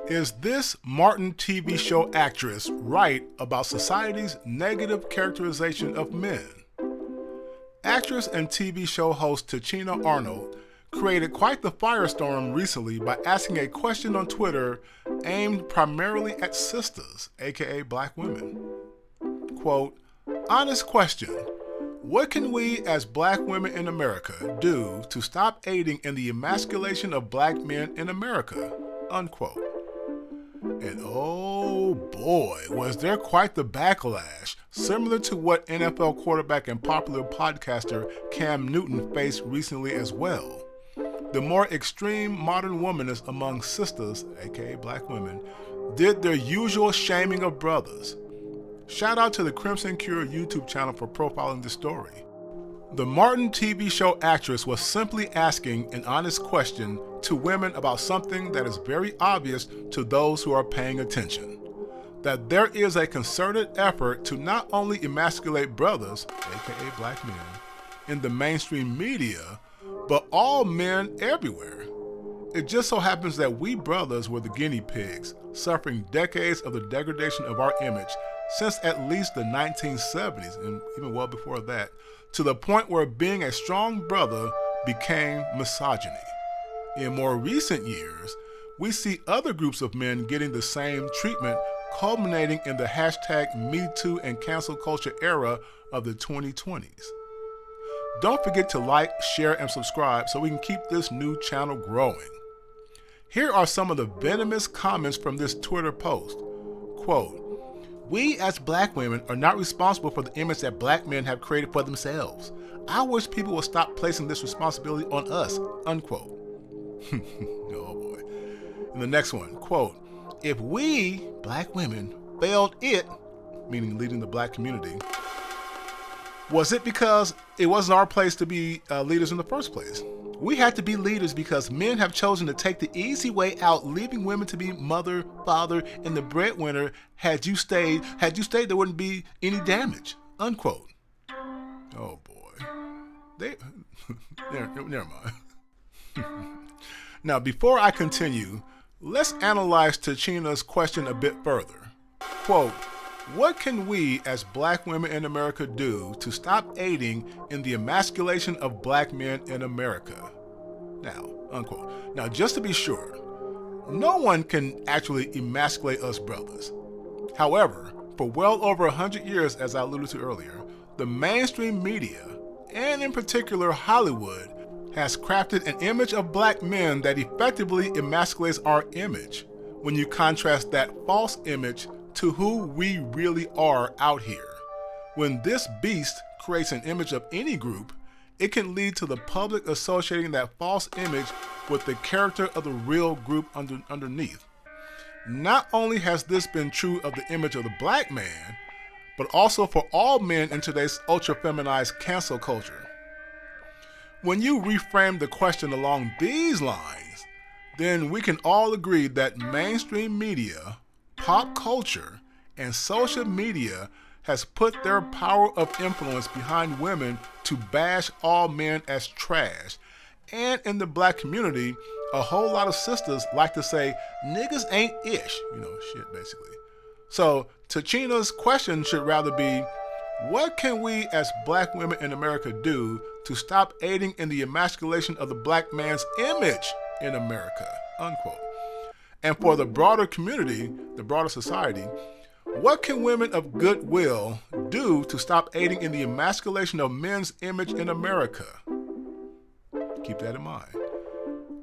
Is this Martin TV show actress right about society's negative characterization of men? Actress and TV show host TichinaArnold created quite the firestorm recently by asking a question on Twitter aimed primarily at sistas, aka black women. Quote, honest question. What can we as black women in America do to stop aiding in the emasculation of black men in America? Unquote. And oh boy, was there quite the backlash, similar to what NFL quarterback and popular podcaster Cam Newton faced recently as well. The more extreme modern womanists among sistas, aka black women, did their usual shaming of brothers. Shout out to the Crimson Cure YouTube channel for profiling the story. The Martin TV show actress was simply asking an honest question to women about something that is very obvious to those who are paying attention. That there is a concerted effort to not only emasculate brothers, aka black men, in the mainstream media, but all men everywhere. It just so happens that we brothers were the guinea pigs, suffering decades of the degradation of our image since at least the 1970s, and even well before that, to the point where being a strong brother became misogyny. In more recent years, we see other groups of men getting the same treatment, culminating in the hashtag #MeToo and cancel culture era of the 2020s. Don't forget to like, share, and subscribe so we can keep this new channel growing. Here are some of the venomous comments from this Twitter post. Quote, we as black women are not responsible for the image that black men have created for themselves. I wish people would stop placing this responsibility on us, unquote. Oh boy. And the next one, quote, if we, black women, failed it, meaning leading the black community, was it because it wasn't our place to be leaders in the first place? We had to be leaders because men have chosen to take the easy way out, leaving women to be mother, father, and the breadwinner. Had you stayed, there wouldn't be any damage, unquote. Oh boy. Never mind. Now, before I continue, let's analyze Tichina's question a bit further. Quote, what can we as black women in America do to stop aiding in the emasculation of black men in America? Now, unquote. Now, just to be sure, no one can actually emasculate us brothers. However, for well over 100 years, as I alluded to earlier, the mainstream media, and in particular Hollywood, has crafted an image of black men that effectively emasculates our image when you contrast that false image to who we really are out here. When this beast creates an image of any group, it can lead to the public associating that false image with the character of the real group underneath. Not only has this been true of the image of the black man, but also for all men in today's ultra-feminized cancel culture. When you reframe the question along these lines, then we can all agree that mainstream media, pop culture, and social media has put their power of influence behind women to bash all men as trash. And in the black community, a whole lot of sisters like to say, niggas ain't ish, shit basically. So Tichina's question should rather be, what can we as black women in America do to stop aiding in the emasculation of the black man's image in America, unquote. And for the broader community, the broader society, what can women of goodwill do to stop aiding in the emasculation of men's image in America? Keep that in mind.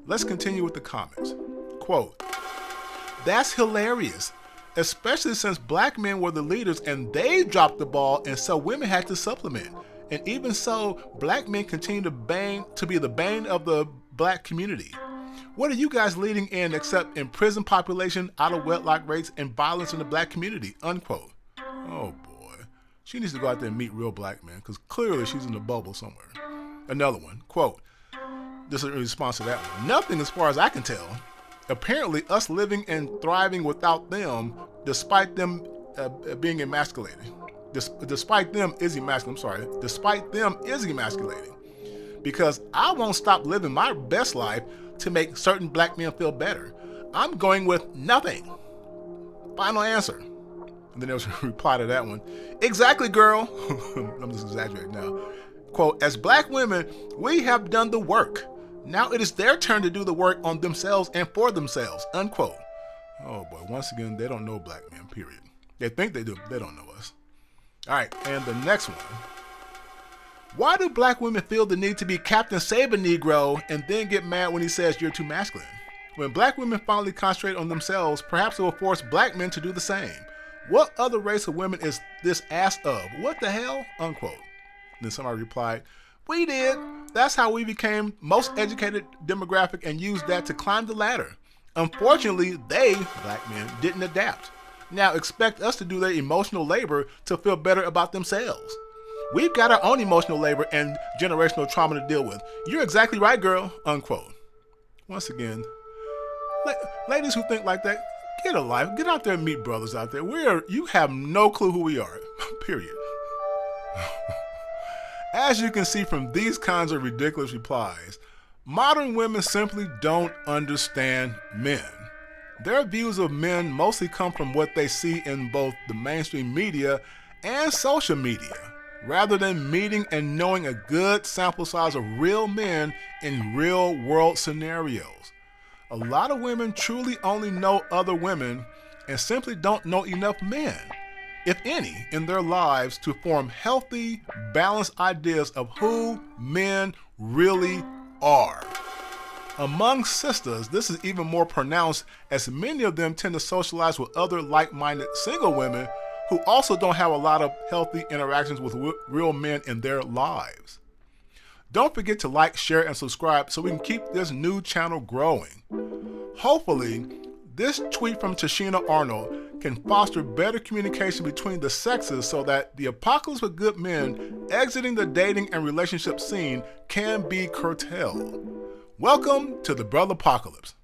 Let's continue with the comments. Quote, that's hilarious, especially since black men were the leaders and they dropped the ball and so women had to supplement. And even so, black men continue to be the bane of the black community. What are you guys leading in except in prison population, out of wedlock rates, and violence in the black community, unquote. Oh boy. She needs to go out there and meet real black men because clearly she's in a bubble somewhere. Another one, quote, this is in response to that one. Nothing as far as I can tell. Apparently us living and thriving without them, despite them being emasculated. Despite them is emasculating. Because I won't stop living my best life to make certain black men feel better. I'm going with nothing. Final answer. And then there was a reply to that one. Exactly, girl. I'm just exaggerating now. Quote, as black women, we have done the work. Now it is their turn to do the work on themselves and for themselves, unquote. Oh boy, once again, they don't know black men, period. They think they do, they don't know us. All right, and the next one. Why do black women feel the need to be Captain Save a Negro and then get mad when he says you're too masculine? When black women finally concentrate on themselves, perhaps it will force black men to do the same. What other race of women is this ass of? What the hell? Unquote. Then somebody replied, we did. That's how we became most educated demographic and used that to climb the ladder. Unfortunately, they, black men, didn't adapt. Now expect us to do their emotional labor to feel better about themselves. We've got our own emotional labor and generational trauma to deal with. You're exactly right, girl, unquote. Once again, ladies who think like that, get a life. Get out there and meet brothers out there. You have no clue who we are, period. As you can see from these kinds of ridiculous replies, modern women simply don't understand men. Their views of men mostly come from what they see in both the mainstream media and social media, rather than meeting and knowing a good sample size of real men in real world scenarios. A lot of women truly only know other women and simply don't know enough men, if any, in their lives to form healthy, balanced ideas of who men really are. Among sisters, this is even more pronounced as many of them tend to socialize with other like-minded single women who also don't have a lot of healthy interactions with real men in their lives. Don't forget to like, share, and subscribe so we can keep this new channel growing. Hopefully, this tweet from TichinaArnold can foster better communication between the sexes so that the apocalypse of good men exiting the dating and relationship scene can be curtailed. Welcome to the Brother Apocalypse.